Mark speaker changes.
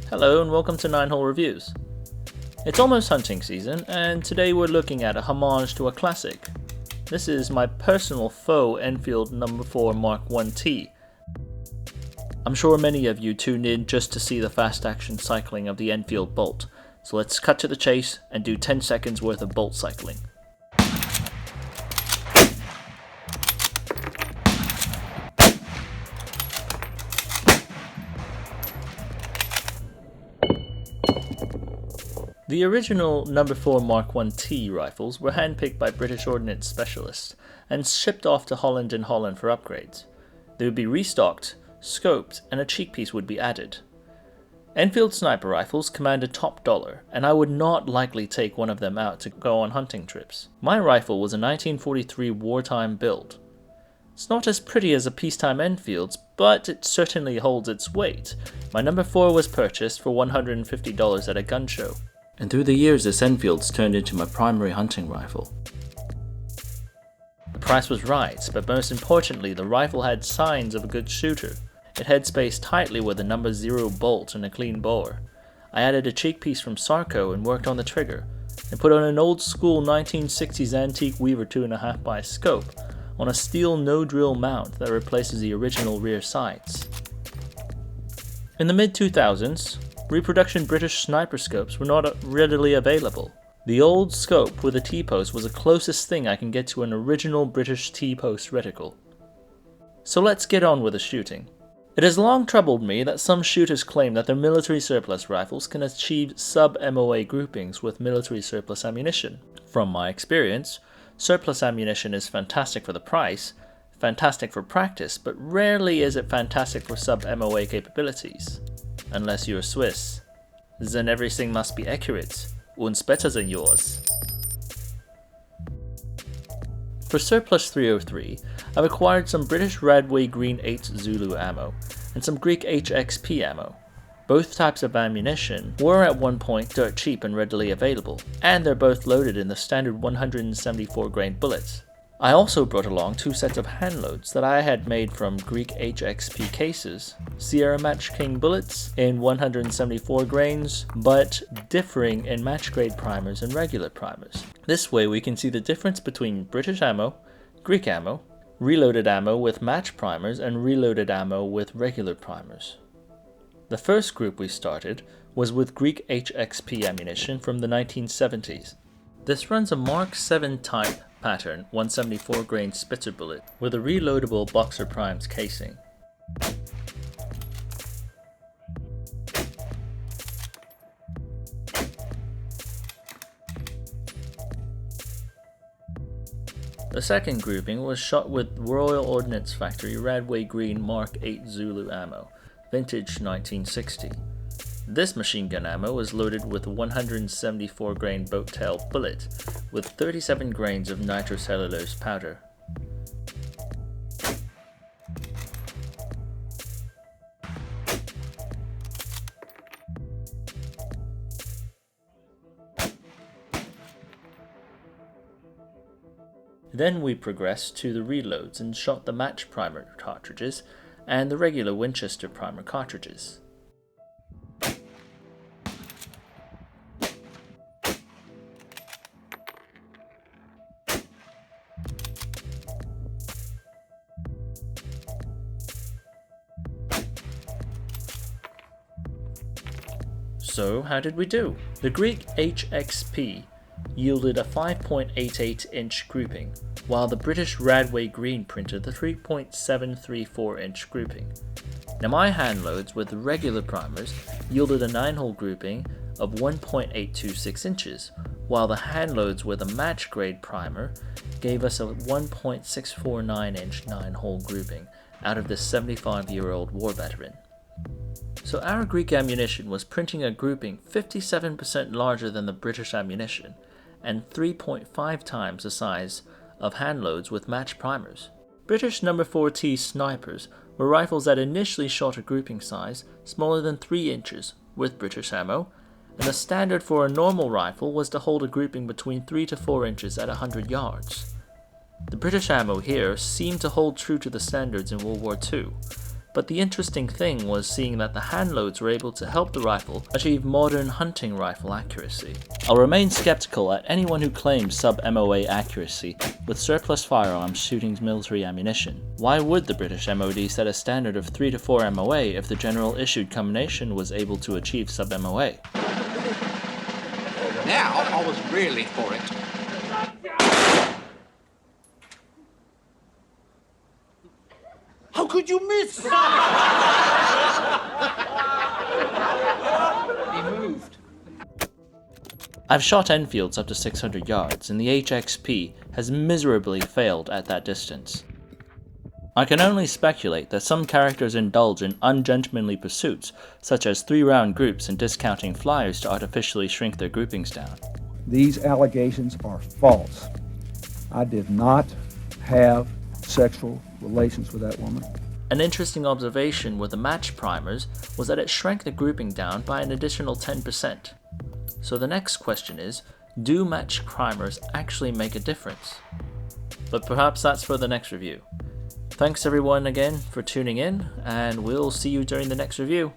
Speaker 1: Hello and welcome to 9-Hole Reviews. It's almost hunting season and today we're looking at a homage to a classic. This is my personal faux Enfield No.4 Mark 1T. I'm sure many of you tuned in just to see the fast action cycling of the Enfield bolt, so let's cut to the chase and do 10 seconds worth of bolt cycling. The original No.4 Mark 1T rifles were handpicked by British Ordnance specialists and shipped off to Holland for upgrades. They would be restocked, scoped, and a cheek piece would be added. Enfield sniper rifles commanded top dollar, and I would not likely take one of them out to go on hunting trips. My rifle was a 1943 wartime build. It's not as pretty as a peacetime Enfield's, but it certainly holds its weight. My No.4 was purchased for $150 at a gun show. And through the years this Enfield's turned into my primary hunting rifle. The price was right, but most importantly the rifle had signs of a good shooter. It head spaced tightly with a No. 0 bolt and a clean bore. I added a cheek piece from Sarco and worked on the trigger, and put on an old school 1960s antique Weaver 2.5x scope on a steel no-drill mount that replaces the original rear sights. In the mid-2000s, reproduction British sniper scopes were not readily available. The old scope with a T-post was the closest thing I can get to an original British T-post reticle. So let's get on with the shooting. It has long troubled me that some shooters claim that their military surplus rifles can achieve sub-MOA groupings with military surplus ammunition. From my experience, surplus ammunition is fantastic for the price, fantastic for practice, but rarely is it fantastic for sub-MOA capabilities. Unless you're Swiss. Then everything must be accurate, und better than yours. For Surplus 303, I've acquired some British Radway Green 8 Zulu ammo, and some Greek HXP ammo. Both types of ammunition were at one point dirt cheap and readily available, and they're both loaded in the standard 174 grain bullets. I also brought along two sets of handloads that I had made from Greek HXP cases, Sierra Match King bullets in 174 grains, but differing in match grade primers and regular primers. This way we can see the difference between British ammo, Greek ammo, reloaded ammo with match primers, and reloaded ammo with regular primers. The first group we started was with Greek HXP ammunition from the 1970s. This runs a Mark 7 type pattern 174 grain Spitzer bullet with a reloadable Boxer Primes casing. The second grouping was shot with Royal Ordnance Factory Radway Green Mark 8 Zulu ammo, vintage 1960. This machine gun ammo was loaded with a 174 grain boat tail bullet with 37 grains of nitrocellulose powder. Then we progressed to the reloads and shot the match primer cartridges and the regular Winchester primer cartridges. So how did we do? The Greek HXP yielded a 5.88 inch grouping, while the British Radway Green printed the 3.734 inch grouping. Now my handloads with regular primers yielded a 9-hole grouping of 1.826 inches, while the handloads with a match grade primer gave us a 1.649 inch 9-hole grouping out of this 75-year-old war veteran. So our Greek ammunition was printing a grouping 57% larger than the British ammunition, and 3.5 times the size of handloads with match primers. British No.4T snipers were rifles that initially shot a grouping size smaller than 3 inches with British ammo, and the standard for a normal rifle was to hold a grouping between 3 to 4 inches at 100 yards. The British ammo here seemed to hold true to the standards in World War II. but the interesting thing was seeing that the hand loads were able to help the rifle achieve modern hunting rifle accuracy. I'll remain skeptical at anyone who claims sub-MOA accuracy with surplus firearms shooting military ammunition. Why would the British MOD set a standard of 3 to 4 MOA if the general issued combination was able to achieve sub-MOA?
Speaker 2: Now I was really for it. How could you miss? He moved.
Speaker 1: I've shot Enfields up to 600 yards, and the HXP has miserably failed at that distance. I can only speculate that some characters indulge in ungentlemanly pursuits, such as 3-round groups and discounting flyers to artificially shrink their groupings down.
Speaker 3: These allegations are false. I did not have sexual relations with that woman.
Speaker 1: An interesting observation with the match primers was that it shrank the grouping down by an additional 10%. So the next question is, do match primers actually make a difference? But perhaps that's for the next review. Thanks everyone again for tuning in, and we'll see you during the next review.